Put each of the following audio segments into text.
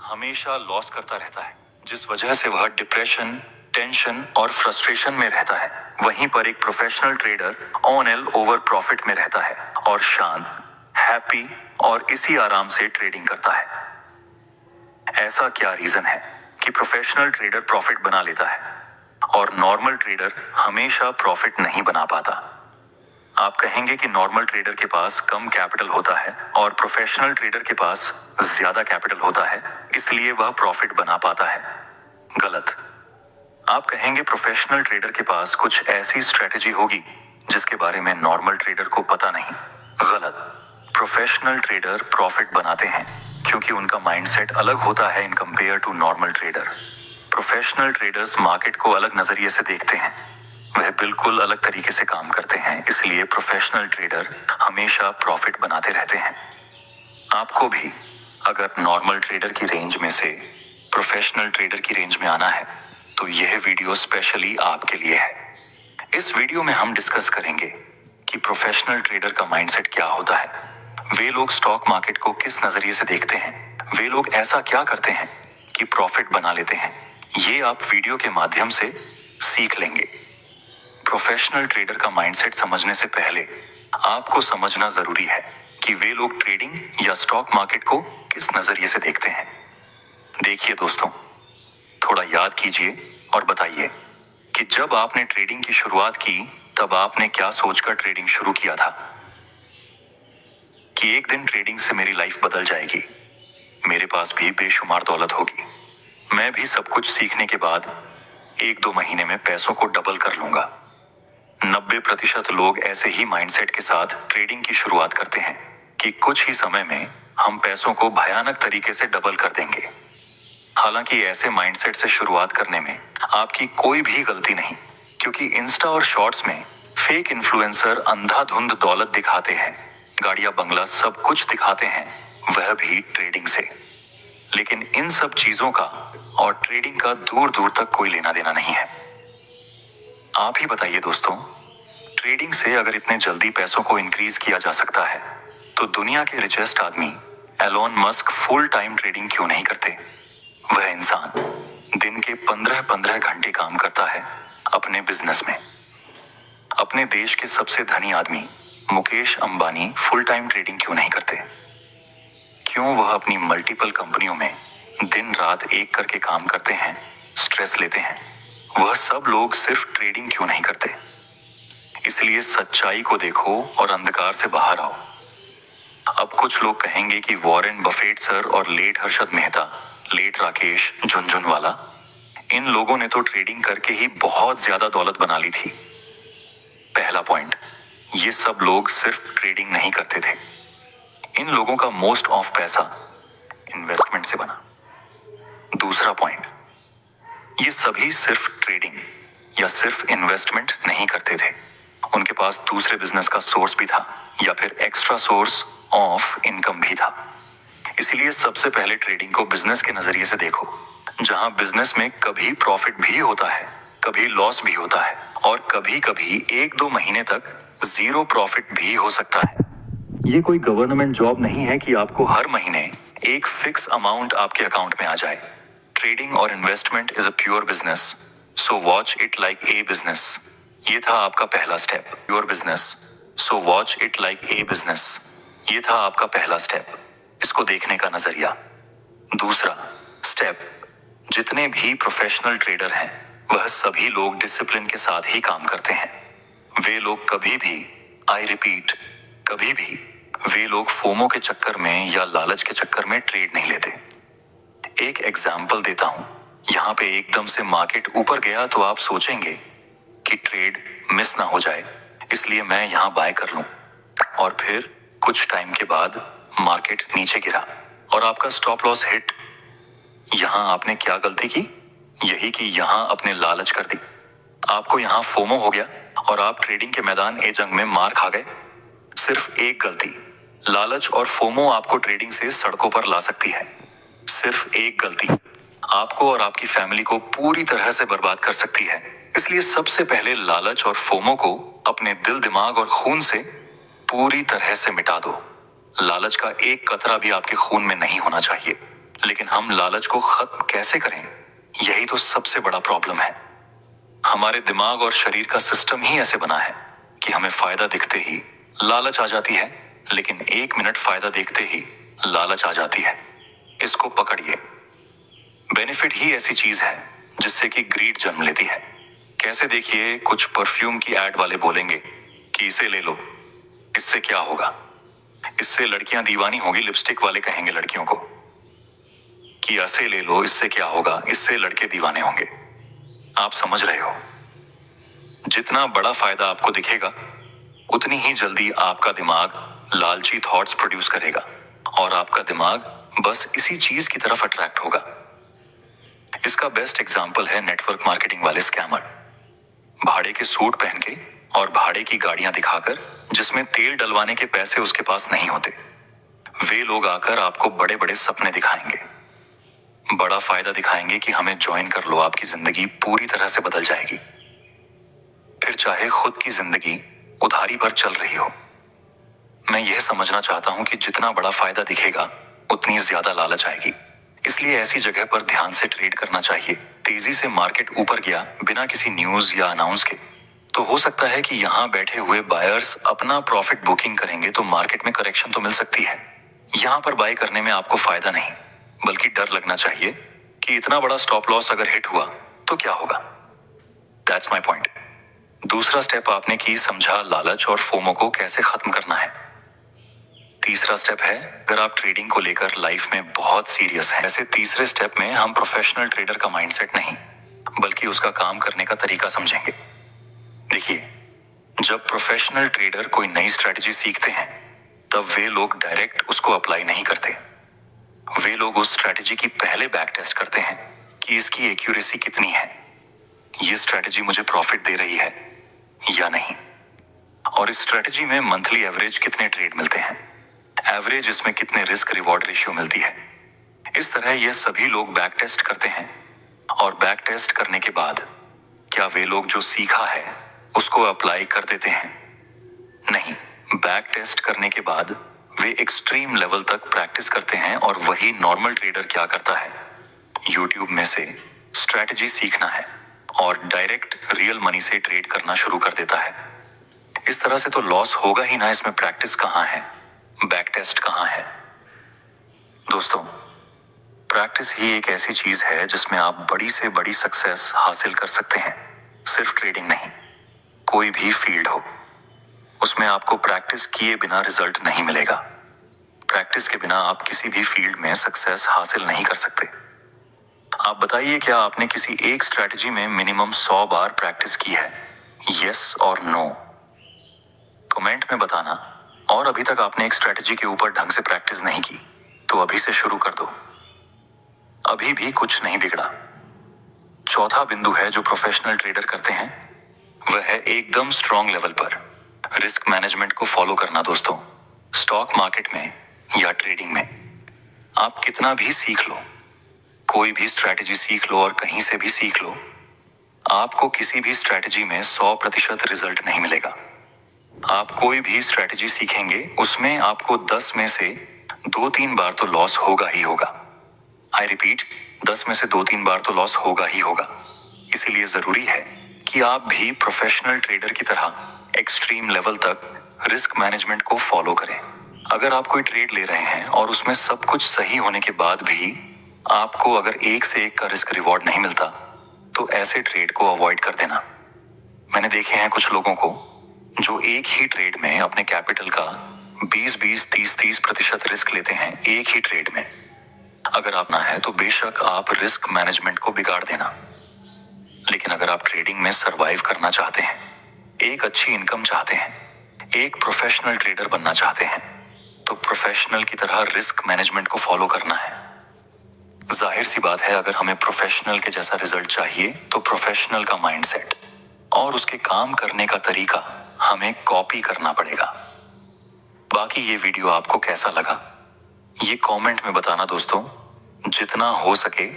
हमेशा लॉस करता रहता है, जिस वजह से वह डिप्रेशन, टेंशन और फ्रस्ट्रेशन में रहता है। वहीं पर एक professional trader on L over profit में रहता है और शांत, हैप्पी और इसी आराम से ट्रेडिंग करता है। ऐसा क्या रीजन है कि प्रोफेशनल ट्रेडर प्रॉफिट बना लेता है और नॉर्मल ट्रेडर हमेशा प्रॉफिट नहीं बना पाता? आप कहेंगे कि नॉर्मल ट्रेडर के पास कम कैपिटल होता है और प्रोफेशनल ट्रेडर के पास ज्यादा कैपिटल होता है, इसलिए वह प्रॉफिट बना पाता है। गलत। आप कहेंगे प्रोफेशनल ट्रेडर के पास कुछ ऐसी स्ट्रेटेजी होगी जिसके बारे में नॉर्मल ट्रेडर को पता नहीं। गलत। प्रोफेशनल ट्रेडर प्रॉफिट बनाते हैं क्योंकि उनका माइंडसेट अलग होता है in compare to normal trader. Professional traders market को अलग नजरिए से देखते हैं, वह बिल्कुल अलग तरीके से काम करते हैं, इसलिए प्रोफेशनल ट्रेडर हमेशा प्रॉफिट बनाते रहते हैं। आपको भी अगर नॉर्मल ट्रेडर की रेंज में से प्रोफेशनल ट्रेडर की रेंज में आना है तो यह वीडियो स्पेशली आपके लिए है। इस वीडियो में हम डिस्कस करेंगे कि प्रोफेशनल ट्रेडर का माइंडसेट क्या होता है, वे लोग स्टॉक मार्केट को किस नजरिए से देखते हैं, वे लोग ऐसा क्या करते हैं कि प्रॉफिट बना लेते हैं। ये आप वीडियो के माध्यम से सीख लेंगे। प्रोफेशनल ट्रेडर का माइंडसेट समझने से पहले आपको समझना जरूरी है कि वे लोग ट्रेडिंग या स्टॉक मार्केट को किस नजरिए से देखते हैं। देखिए दोस्तों, थोड़ा याद कीजिए और बताइए कि जब आपने ट्रेडिंग की शुरुआत की तब आपने क्या सोचकर ट्रेडिंग शुरू किया था? कि एक दिन ट्रेडिंग से मेरी लाइफ बदल जाएगी, मेरे पास भी बेशुमार दौलत होगी, मैं भी सब कुछ सीखने के बाद 1-2 महीने में पैसों को डबल कर लूंगा। 90% लोग ऐसे ही माइंडसेट के साथ ट्रेडिंग की शुरुआत करते हैं कि कुछ ही समय में हम पैसों को भयानक तरीके से डबल कर देंगे। हालांकि ऐसे माइंडसेट से शुरुआत करने में आपकी कोई भी गलती नहीं, क्योंकि इंस्टा और शॉर्ट्स में फेक इन्फ्लुएंसर अंधाधुंध दौलत दिखाते हैं, गाड़ियां बंगला सब कुछ दिखाते हैं, वह भी ट्रेडिंग से। लेकिन इन सब चीजों का और ट्रेडिंग का दूर दूर तक कोई लेना देना नहीं है। आप ही बताइए दोस्तों, ट्रेडिंग से अगर इतने जल्दी पैसों को इंक्रीज किया जा सकता है तो दुनिया के रिचेस्ट आदमी Elon Musk full time trading क्यों नहीं करते? वह इंसान दिन के 15-15 घंटे काम करता है अपने बिजनेस में। अपने देश के सबसे धनी आदमी Mukesh Ambani full time trading क्यों नहीं करते? क्यों वह अपनी मल्टीपल कंपनियों में दिन रात एक करके काम करते हैं, स्ट्रेस लेते हैं? वह सब लोग सिर्फ ट्रेडिंग क्यों नहीं करते? इसलिए सच्चाई को देखो और अंधकार से बाहर आओ। अब कुछ लोग कहेंगे कि वॉरेन बफेट सर और लेट हर्षद मेहता, लेट राकेश झुनझुनवाला, इन लोगों ने तो ट्रेडिंग करके ही बहुत ज्यादा दौलत बना ली थी। पहला पॉइंट, ये सब लोग सिर्फ ट्रेडिंग नहीं करते थे, इन लोगों का मोस्ट ऑफ पैसा इन्वेस्टमेंट से बना। दूसरा पॉइंट, ये सभी सिर्फ ट्रेडिंग या सिर्फ इन्वेस्टमेंट नहीं करते थे, उनके पास दूसरे बिजनेस का सोर्स भी था या फिर एक्स्ट्रा सोर्स ऑफ इनकम भी था। इसलिए सबसे पहले ट्रेडिंग को बिजनेस के नजरिए से देखो, जहां बिजनेस में कभी प्रॉफिट भी होता है, कभी लॉस भी होता है और कभी कभी 1-2 महीने तक जीरो प्रॉफिट भी हो सकता है। ये कोई गवर्नमेंट जॉब नहीं है कि आपको हर महीने एक फिक्स अमाउंट आपके अकाउंट में आ जाए। ट्रेडिंग और investment is a pure business, so watch it like a business. ये था आपका पहला step, pure business, so watch it like a business. ये था आपका पहला स्टेप, इसको देखने का नजरिया। दूसरा स्टेप, जितने भी प्रोफेशनल ट्रेडर हैं वह सभी लोग डिसिप्लिन के साथ ही काम करते हैं। वे लोग कभी भी, आई रिपीट, कभी भी वे लोग फोमो के चक्कर में या लालच के चक्कर में ट्रेड नहीं लेते। एक एग्जाम्पल देता हूं, यहाँ पे एकदम से मार्केट ऊपर गया तो आप सोचेंगे कि ट्रेड मिस ना हो जाए, इसलिए मैं यहाँ बाय कर लूं, और फिर कुछ टाइम के बाद मार्केट नीचे गिरा और आपका स्टॉप लॉस हिट। यहां आपने क्या गलती की? यही कि यहां अपने लालच कर दी। आपको यहां फोमो हो गया और आप ट्रेडिंग के मैदान ए जंग में मार खा गए। सिर्फ एक गलती, लालच और फोमो आपको ट्रेडिंग से सड़कों पर ला सकती है। सिर्फ एक गलती आपको और आपकी फैमिली को पूरी तरह से बर्बाद कर सकती है। इसलिए सबसे पहले लालच और फोमो को अपने दिल, दिमाग और खून से पूरी तरह से मिटा दो। लालच का एक कतरा भी आपके खून में नहीं होना चाहिए। लेकिन हम लालच को खत्म कैसे करें, यही तो सबसे बड़ा प्रॉब्लम है। हमारे दिमाग और शरीर का सिस्टम ही ऐसे बना है कि हमें फायदा दिखते ही लालच आ जाती है, लेकिन 1 मिनट फायदा देखते ही लालच आ जाती है। इसको पकड़िए। बेनिफिट ही ऐसी चीज है जिससे कि ग्रीड जन्म लेती है। कैसे? देखिए, कुछ परफ्यूम की एड वाले बोलेंगे कि इसे ले लो, इससे क्या होगा, इससे लड़कियां दीवानी होगी। लिपस्टिक वाले कहेंगे लड़कियों को कि ऐसे ले लो, इससे क्या होगा, इससे लड़के दीवाने होंगे। आप समझ रहे हो? जितना बड़ा फायदा आपको दिखेगा, उतनी ही जल्दी आपका दिमाग लालची थॉट्स प्रोड्यूस करेगा और आपका दिमाग बस इसी चीज की तरफ अट्रैक्ट होगा। इसका बेस्ट एग्जाम्पल है नेटवर्क मार्केटिंग वाले स्कैमर। भाड़े के सूट पहन के और भाड़े की गाड़ियां दिखाकर, जिसमें तेल डलवाने के पैसे उसके पास नहीं होते, वे लोग आकर आपको बड़े बड़े सपने दिखाएंगे, बड़ा फायदा दिखाएंगे कि हमें ज्वाइन कर लो, आपकी जिंदगी पूरी तरह से बदल जाएगी। फिर चाहे खुद की जिंदगी उधारी पर चल रही हो। मैं यह समझना चाहता हूं कि जितना बड़ा फायदा दिखेगा, उतनी ज्यादा लालच आएगी। इसलिए ऐसी जगह पर ध्यान से ट्रेड करना चाहिए। तेजी से मार्केट ऊपर गया बिना किसी न्यूज या अनाउंस के, तो हो सकता है कि यहाँ बैठे हुए बायर्स अपना प्रॉफिट बुकिंग करेंगे, तो मार्केट में करेक्शन तो मिल सकती है। यहाँ पर बाय करने में आपको फायदा नहीं, बल्कि डर लगना चाहिए कि इतना बड़ा स्टॉप लॉस अगर हिट हुआ तो क्या होगा। That's my point. दूसरा स्टेप आपने की समझा लालच और फोमो को कैसे खत्म करना है। तीसरा स्टेप है, अगर आप ट्रेडिंग को लेकर लाइफ में बहुत सीरियस हैं, ऐसे तीसरे स्टेप में हम प्रोफेशनल ट्रेडर का माइंडसेट नहीं, बल्कि उसका काम करने का तरीका समझेंगे। देखिए, जब प्रोफेशनल ट्रेडर कोई नई स्ट्रेटजी सीखते हैं, तब वे लोग डायरेक्ट उसको अप्लाई नहीं करते। वे लोग उस स्ट्रेटजी की पहले बैक टेस्ट करते हैं कि इसकी एक्यूरेसी कितनी है, ये स्ट्रेटजी मुझे प्रॉफिट दे रही है या नहीं, और इस स्ट्रेटजी में मंथली एवरेज कितने ट्रेड मिलते हैं, एवरेज इसमें कितने रिस्क रिवॉर्ड रेशियो मिलती है। इस तरह ये सभी लोग बैक टेस्ट करते हैं, और बैक टेस्ट करने के बाद क्या वे लोग जो सीखा है उसको अप्लाई कर देते हैं? नहीं। बैक टेस्ट करने के बाद वे एक्सट्रीम लेवल तक प्रैक्टिस करते हैं, और वही नॉर्मल ट्रेडर क्या करता है, यूट्यूब में से स्ट्रेटजी सीखना है और डायरेक्ट रियल मनी से ट्रेड करना शुरू कर देता है। इस तरह से तो लॉस होगा ही ना, इसमें प्रैक्टिस कहाँ है, बैक टेस्ट कहाँ है। दोस्तों, प्रैक्टिस ही एक ऐसी चीज है जिसमें आप बड़ी से बड़ी सक्सेस हासिल कर सकते हैं। सिर्फ ट्रेडिंग नहीं, कोई भी फील्ड हो, उसमें आपको प्रैक्टिस किए बिना रिजल्ट नहीं मिलेगा। प्रैक्टिस के बिना आप किसी भी फील्ड में सक्सेस हासिल नहीं कर सकते। आप बताइए, क्या आपने किसी एक स्ट्रैटेजी में मिनिमम 100 बार प्रैक्टिस की है? यस और नो कमेंट में बताना। और अभी तक आपने एक स्ट्रैटेजी के ऊपर ढंग से प्रैक्टिस नहीं की, तो अभी से शुरू कर दो, अभी भी कुछ नहीं बिगड़ा। चौथा बिंदु है जो प्रोफेशनल ट्रेडर करते हैं, वह है एकदम स्ट्रॉन्ग लेवल पर रिस्क मैनेजमेंट को फॉलो करना। दोस्तों, स्टॉक मार्केट में या ट्रेडिंग में आप कितना भी सीख लो, कोई भी स्ट्रैटेजी सीख लो और कहीं से भी सीख लो, आपको किसी भी स्ट्रैटेजी में 100% रिजल्ट नहीं मिलेगा। आप कोई भी स्ट्रैटेजी सीखेंगे, उसमें आपको 10 में से 2-3 बार तो लॉस होगा ही होगा। आई रिपीट, 10 में से 2-3 बार तो लॉस होगा ही होगा। इसीलिए जरूरी है कि आप भी प्रोफेशनल ट्रेडर की तरह एक्सट्रीम लेवल तक रिस्क मैनेजमेंट को फॉलो करें। अगर आप कोई ट्रेड ले रहे हैं और उसमें सब कुछ सही होने के बाद भी आपको अगर एक से एक का रिस्क रिवॉर्ड नहीं मिलता, तो ऐसे ट्रेड को अवॉइड कर देना। मैंने देखे हैं कुछ लोगों को जो एक ही ट्रेड में अपने कैपिटल का 20-20, 30-30% रिस्क लेते हैं एक ही ट्रेड में। अगर आप ना है तो बेशक आप रिस्क मैनेजमेंट को बिगाड़ देना, लेकिन अगर आप ट्रेडिंग में सरवाइव करना चाहते हैं, एक अच्छी इनकम चाहते हैं, एक प्रोफेशनल ट्रेडर बनना चाहते हैं, तो प्रोफेशनल की तरह रिस्क मैनेजमेंट को फॉलो करना है। जाहिर सी बात है, अगर हमें प्रोफेशनल के जैसा रिजल्ट चाहिए तो प्रोफेशनल का माइंडसेट और उसके काम करने का तरीका हमें कॉपी करना पड़ेगा। बाकी ये वीडियो आपको कैसा लगा, ये कमेंट में बताना दोस्तों। जितना हो सके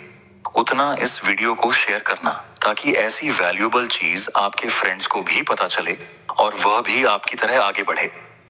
उतना इस वीडियो को शेयर करना, ताकि ऐसी वैल्यूएबल चीज आपके फ्रेंड्स को भी पता चले और वह भी आपकी तरह आगे बढ़े।